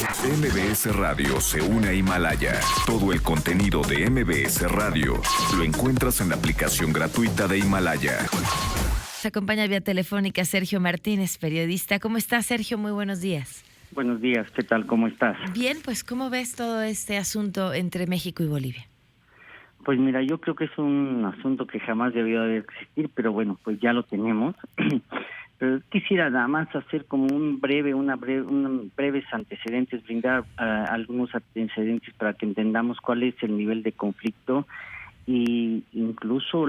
MBS Radio se une a Himalaya. Todo el contenido de MBS Radio lo encuentras en la aplicación gratuita de Himalaya. Se acompaña vía telefónica Sergio Martínez, periodista. ¿Cómo estás, Sergio? Muy buenos días. Buenos días, ¿qué tal? ¿Cómo estás? Bien, pues ¿cómo ves todo este asunto entre México y Bolivia? Pues mira, yo creo que es un asunto que jamás debió de existir, pero bueno, pues ya lo tenemos. Pero quisiera nada más hacer como unos breves antecedentes, brindar algunos antecedentes para que entendamos cuál es el nivel de conflicto y incluso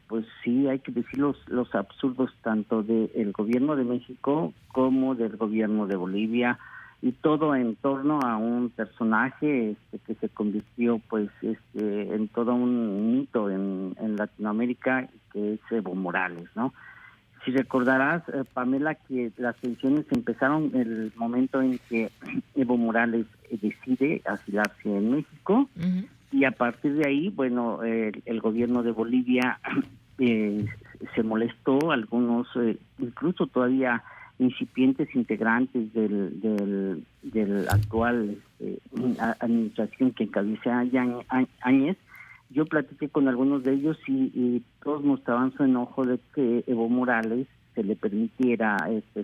pues sí hay que decir los absurdos tanto del gobierno de México como del gobierno de Bolivia, y todo en torno a un personaje que se convirtió pues en todo un mito en Latinoamérica, que es Evo Morales, ¿no? Si recordarás, Pamela, que las tensiones empezaron en el momento en que Evo Morales decide asilarse en México. Uh-huh. Y a partir de ahí, bueno, el gobierno de Bolivia se molestó, algunos incluso todavía incipientes integrantes del actual administración que encabeza Áñez. Yo platiqué con algunos de ellos y todos mostraban su enojo de que Evo Morales se le permitiera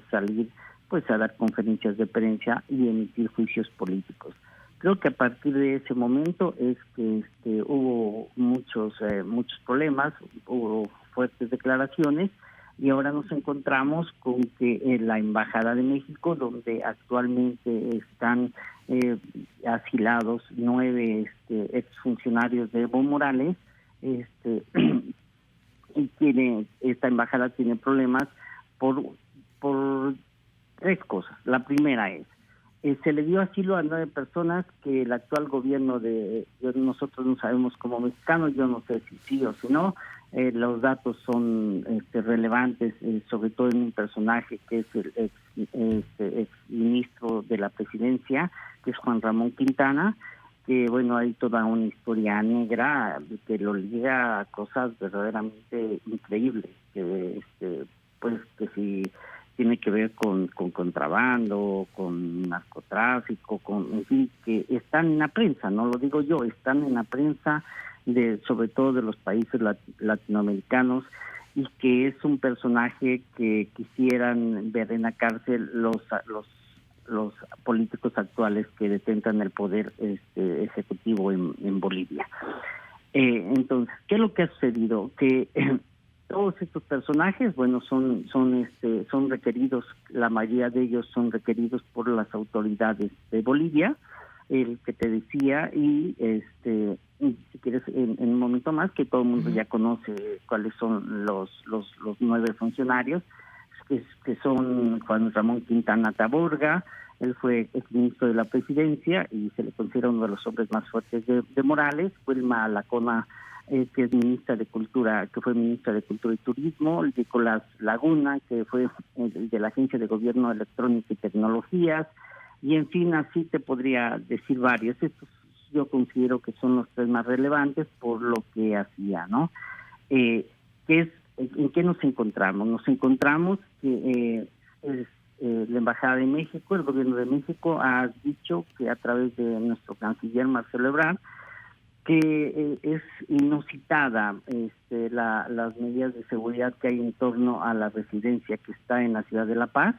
salir pues a dar conferencias de prensa y emitir juicios políticos. Creo que a partir de ese momento es que hubo muchos problemas, hubo fuertes declaraciones, y ahora nos encontramos con que en la Embajada de México, donde actualmente están asilados 9 exfuncionarios de Evo Morales, y esta embajada tiene problemas por 3 cosas. La primera es, se le dio asilo a 9 personas que el actual gobierno nosotros no sabemos como mexicanos, yo no sé si sí o si no. Los datos son relevantes, sobre todo en un personaje que es el ex ministro de la presidencia, que es Juan Ramón Quintana, que bueno, hay toda una historia negra que lo liga a cosas verdaderamente increíbles, que que si tiene que ver con contrabando, con narcotráfico, en fin, que están en la prensa, no lo digo yo, están en la prensa sobre todo de los países latinoamericanos, y que es un personaje que quisieran ver en la cárcel los políticos actuales que detentan el poder ejecutivo en Bolivia. Entonces, ¿qué es lo que ha sucedido? Que todos estos personajes, bueno, son requeridos, la mayoría de ellos son requeridos por las autoridades de Bolivia, el que te decía, y si quieres en un momento más, que todo el mundo ya conoce cuáles son los 9 funcionarios, que son Juan Ramón Quintana Taborga. Él fue exministro de la presidencia y se le considera uno de los hombres más fuertes de Morales. Wilma Lacona, que es ministra de Cultura, que fue ministra de Cultura y Turismo. Nicolás Laguna, que fue de la Agencia de Gobierno Electrónico y Tecnologías. Y en fin, así te podría decir varios. Estos yo considero que son los 3 más relevantes por lo que hacía, ¿no? ¿En qué nos encontramos? Nos encontramos que la Embajada de México, el gobierno de México ha dicho que a través de nuestro canciller Marcelo Ebrard, que es inusitada las medidas de seguridad que hay en torno a la residencia que está en la ciudad de La Paz.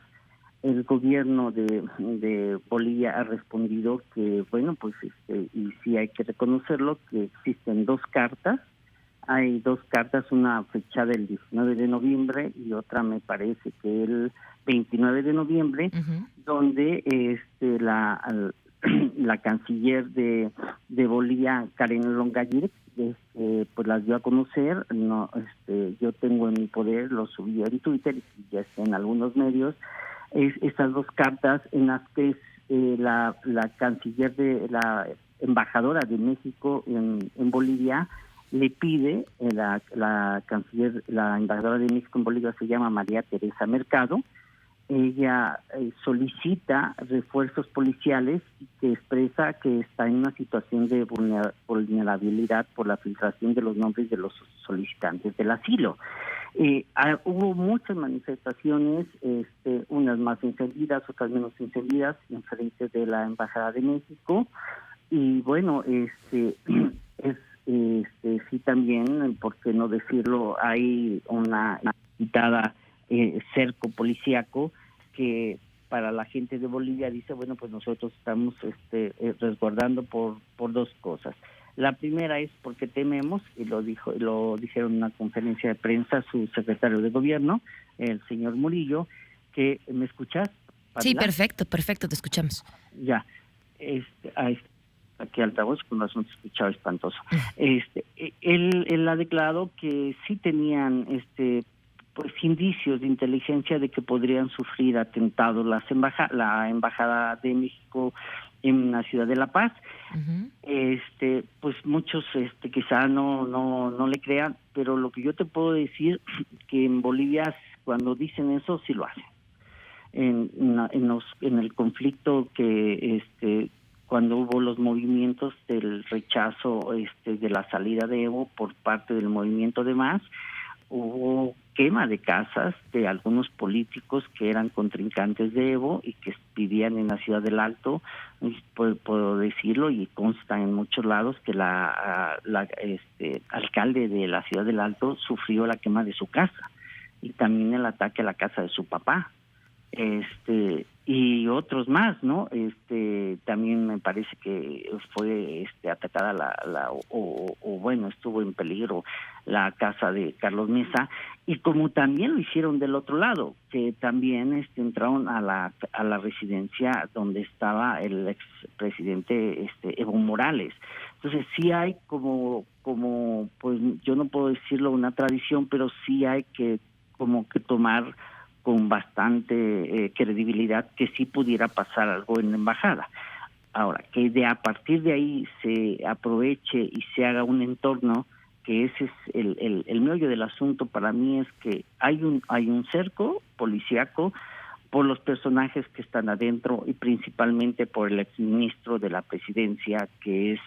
El gobierno de Bolivia ha respondido que, bueno, pues y sí hay que reconocerlo, que existen 2 cartas. Hay 2 cartas, una fechada el 19 de noviembre y otra me parece que el 29 de noviembre, uh-huh, donde la canciller de Bolivia, Karen Longayer, pues las dio a conocer. No, yo tengo en mi poder, lo subí en Twitter y ya está en algunos medios. Estas 2 cartas en las que la canciller la embajadora de México en Bolivia le pide, la canciller, la embajadora de México en Bolivia se llama María Teresa Mercado. Ella solicita refuerzos policiales y que expresa que está en una situación de vulnerabilidad por la filtración de los nombres de los solicitantes del asilo. Hubo muchas manifestaciones, unas más encendidas, otras menos encendidas, en frente de la Embajada de México. Y bueno, sí también, por qué no decirlo, hay una citada cerco policíaco que para la gente de Bolivia dice, bueno, pues nosotros estamos resguardando por dos cosas. La primera es porque tememos, y lo dijeron en una conferencia de prensa su secretario de gobierno, el señor Murillo, que ¿me escuchas, Pamela? Sí, perfecto, te escuchamos. Ya, aquí altavoz, con razón se escuchaba espantoso. Él ha declarado que sí tenían pues indicios de inteligencia de que podrían sufrir atentados la Embajada de México en la ciudad de La Paz. Uh-huh. Pues muchos quizá no le crean, pero lo que yo te puedo decir que en Bolivia cuando dicen eso sí lo hacen. En el conflicto que cuando hubo los movimientos del rechazo de la salida de Evo por parte del movimiento de MAS, hubo quema de casas de algunos políticos que eran contrincantes de Evo y que vivían en la ciudad del Alto. Puedo decirlo, y consta en muchos lados que la alcalde de la ciudad del Alto sufrió la quema de su casa y también el ataque a la casa de su papá. Y otros más, ¿no? También me parece que fue atacada bueno, estuvo en peligro la casa de Carlos Mesa, y como también lo hicieron del otro lado, que también entraron a la residencia donde estaba el expresidente Evo Morales. Entonces sí hay como pues yo no puedo decirlo una tradición, pero sí hay que tomar con bastante credibilidad que sí pudiera pasar algo en la embajada. Ahora, que a partir de ahí se aproveche y se haga un entorno, que ese es el meollo del asunto para mí, es que hay un cerco policíaco por los personajes que están adentro y principalmente por el exministro de la presidencia, que es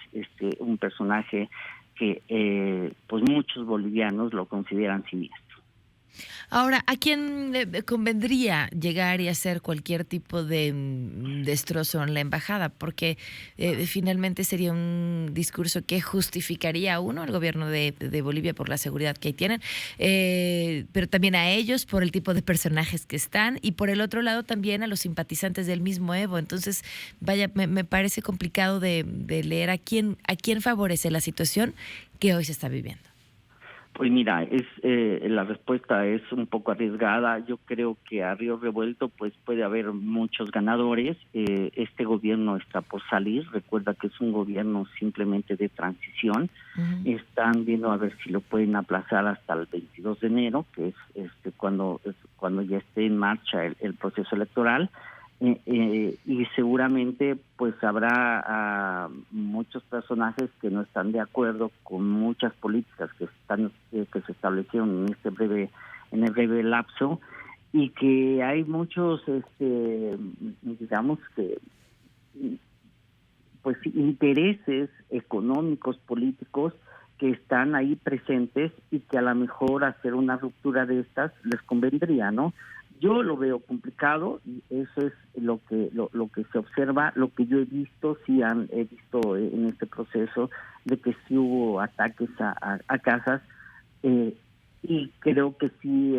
un personaje que pues muchos bolivianos lo consideran siniestro. Ahora, ¿a quién le convendría llegar y hacer cualquier tipo de destrozo en la embajada? Porque finalmente sería un discurso que justificaría, uno, el gobierno de Bolivia por la seguridad que ahí tienen, pero también a ellos por el tipo de personajes que están, y por el otro lado también a los simpatizantes del mismo Evo. Entonces, vaya, me parece complicado de leer a quién favorece la situación que hoy se está viviendo. Pues mira, la respuesta es un poco arriesgada. Yo creo que a río revuelto pues puede haber muchos ganadores. Este gobierno está por salir. Recuerda que es un gobierno simplemente de transición. Uh-huh. Están viendo a ver si lo pueden aplazar hasta el 22 de enero, que es cuando ya esté en marcha el proceso electoral. Y seguramente pues habrá muchos personajes que no están de acuerdo con muchas políticas que se establecieron en el breve lapso, y que hay muchos digamos que pues intereses económicos, políticos que están ahí presentes, y que a lo mejor hacer una ruptura de estas les convendría, ¿no? Yo lo veo complicado, y eso es lo que se observa, lo que yo he visto. He visto en este proceso de que sí hubo ataques a casas, y creo que sí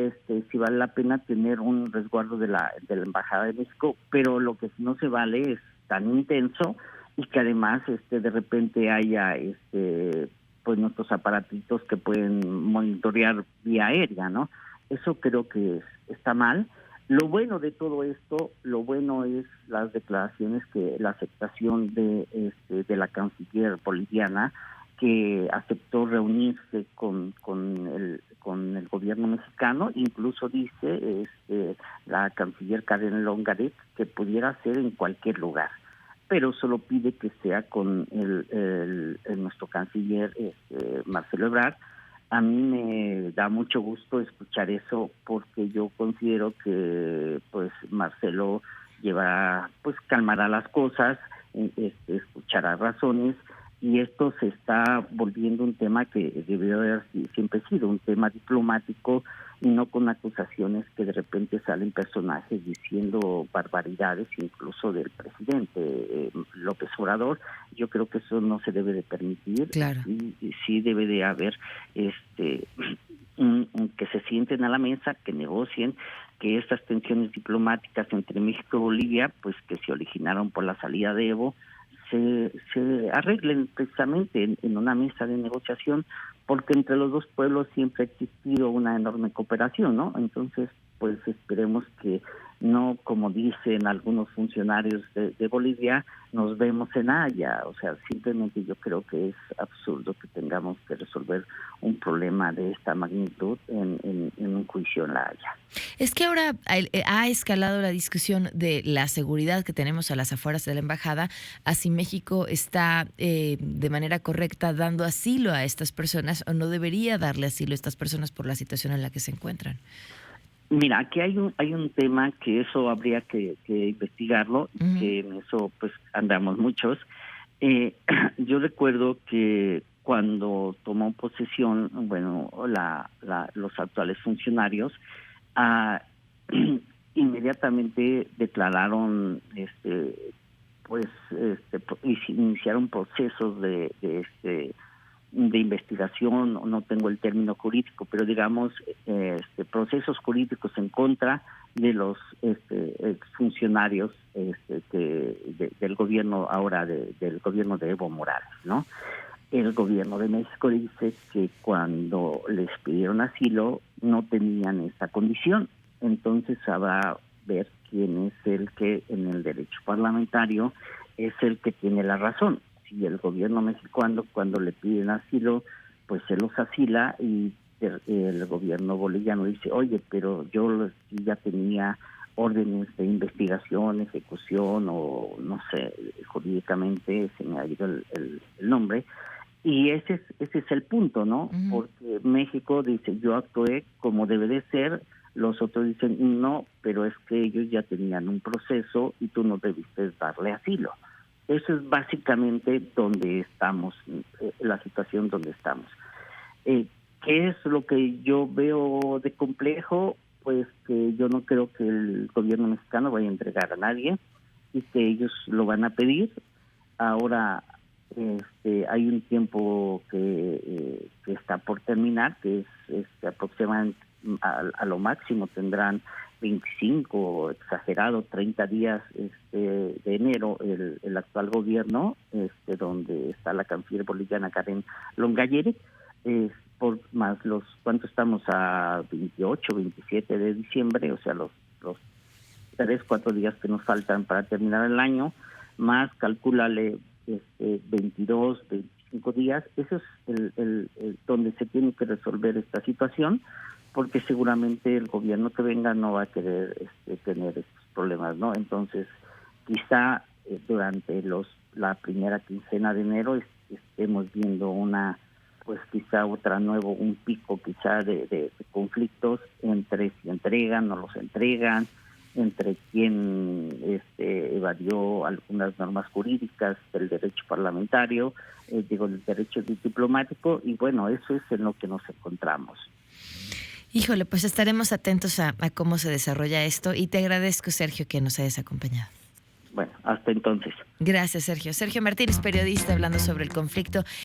vale la pena tener un resguardo de la Embajada de México, pero lo que no se vale es tan intenso, y que además de repente haya pues nuestros aparatitos que pueden monitorear vía aérea, ¿no? Eso creo que está mal. Lo bueno de todo esto, es las declaraciones, que la aceptación de la canciller boliviana, que aceptó reunirse con el gobierno mexicano. Incluso dice la canciller Karen Longaret que pudiera ser en cualquier lugar, pero solo pide que sea con nuestro canciller Marcelo Ebrard. A mí me da mucho gusto escuchar eso, porque yo considero que pues Marcelo calmará las cosas, escuchará razones, y esto se está volviendo un tema que debió haber siempre sido un tema diplomático y no con acusaciones que de repente salen personajes diciendo barbaridades, incluso del presidente López Obrador. Yo creo que eso no se debe de permitir. Claro. Y sí debe de haber que se sienten a la mesa, que negocien, que estas tensiones diplomáticas entre México y Bolivia, pues que se originaron por la salida de Evo, se arreglen precisamente en una mesa de negociación, porque entre los dos pueblos siempre ha existido una enorme cooperación, ¿no? Entonces, pues esperemos que no, como dicen algunos funcionarios de Bolivia, nos vemos en Haya. O sea, simplemente yo creo que es absurdo que tengamos que resolver un problema de esta magnitud en un juicio en La Haya. Es que ahora ha escalado la discusión de la seguridad que tenemos a las afueras de la embajada, a si México está de manera correcta dando asilo a estas personas o no debería darle asilo a estas personas por la situación en la que se encuentran. Mira, aquí hay un tema que eso habría que investigarlo, Uh-huh. que en eso pues andamos muchos. Yo recuerdo que cuando tomó posesión, bueno, los actuales funcionarios, inmediatamente declararon, iniciaron procesos de investigación, no tengo el término jurídico, pero digamos procesos jurídicos en contra de los exfuncionarios del gobierno ahora del gobierno de Evo Morales, ¿no? El gobierno de México dice que cuando les pidieron asilo no tenían esta condición. Entonces habrá ver quién es el que en el derecho parlamentario es el que tiene la razón. Si el gobierno mexicano, cuando le piden asilo, pues se los asila, y el gobierno boliviano dice, oye, pero yo ya tenía órdenes de investigación, ejecución, o no sé, jurídicamente se me ha ido el nombre, y ese es el punto, ¿no? Uh-huh. Porque México dice, yo actué como debe de ser, los otros dicen, no, pero es que ellos ya tenían un proceso y tú no debiste darle asilo. Eso es básicamente donde estamos, la situación donde estamos. ¿Qué es lo que yo veo de complejo? Pues que yo no creo que el gobierno mexicano vaya a entregar a nadie y que ellos lo van a pedir. Ahora hay un tiempo que está por terminar, que es aproximadamente a lo máximo tendrán 25, exagerado, 30 días de enero el actual gobierno, donde está la canciller boliviana Karen Longayeres, por más ¿cuánto estamos? A 28, 27 de diciembre, o sea, los 3-4 días que nos faltan para terminar el año, más calcúlale 22, 25 días. Eso es el donde se tiene que resolver esta situación, porque seguramente el gobierno que venga no va a querer tener estos problemas, ¿no? Entonces, quizá durante la primera quincena de enero estemos viendo quizá un pico quizá de conflictos entre si entregan o los entregan, entre quién evadió algunas normas jurídicas del derecho parlamentario, del derecho diplomático, y bueno, eso es en lo que nos encontramos. Híjole, pues estaremos atentos a cómo se desarrolla esto, y te agradezco, Sergio, que nos hayas acompañado. Bueno, hasta entonces. Gracias, Sergio. Sergio Martínez, periodista, hablando sobre el conflicto